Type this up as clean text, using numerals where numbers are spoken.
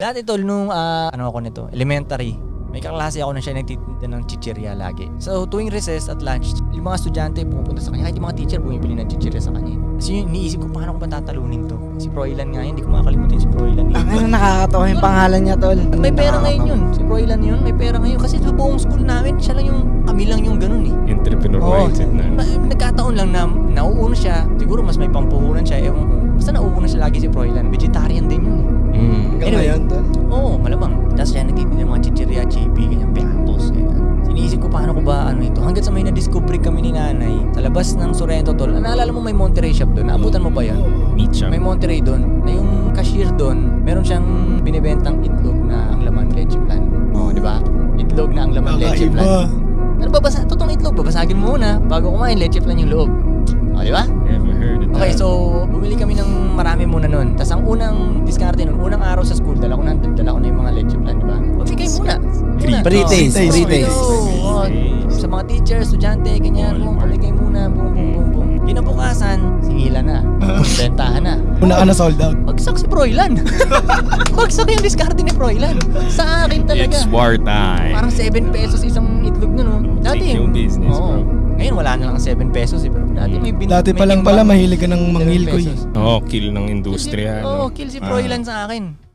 Dati tol, nung ano ako nito, elementary, may kaklase ako na siya nagtitinda ng chichirya lagi. So tuwing recess at lunch, yung mga estudyante pumupunta sa kanya, kahit yung mga teacher bumibili ng chichirya sa kanya. Kasi yung iniisip ko, paano ko ba tatalunin to? Si Froilan nga yun, hindi ko makakalimutan si Froilan. Ano nakakatawa yung pangalan niya, tol. May pera ngayon yun. Si Froilan yun, may pera ngayon. Kasi sa buong school namin, siya lang yung, kami lang yung ganun eh. Entrepreneur mindset na. Nagkataon lang na nauuna siya. Siguro mas may pampuhunan siya, ewan ko. Basta nauuna siya lagi si Froilan. Vegetarian din yun eh. Anyway, yun, tol. Oo, malamang. Tapos siya nagtitinda ng mga chichirya, chippy, ganyan, piatos, ganyan. Sinisip ko paano ko ba ano ito. Hanggat sa may na-discover kami ni nanay sa labas ng Sorrento tol. Naalala mo may Monterey shop doon? Naabutan mo ba yan? Meat shop. May Monterey doon. Na yung cashier doon, meron siyang binibentang itlog na ang laman leche plan. Oo, di ba? Itlog na ang laman leche plan. Ano babasa? Totoong itlog. Babasagin mo muna bago kumain leche plan yung loob. O, di ba? Never heard of that. Okay, so bumili kami ng marami muna nun. Tapos ang unang diskarte nun, unang araw sa school, dala ko na yung mga leche plan, di ba? Pamigay muna. Pre-taste. Sa mga teachers, estudyante, ganyan, pamigay muna, boom. Kinabukasan, singilan na. Bentahan na. Una ka na sold out. Bagsak si Froilan. Bagsak yung diskarte ni Froilan. Sa akin talaga. It's war time. Parang 7 pesos isang itlog nun, no? Dati Take yung business, bro. Ngayon wala na lang 7 pesos eh. Pero dati may Dati pa lang pala mahilig ka ng mangilkoy. Oo, kill ng industriya. Oo, kill si Froilan sa akin.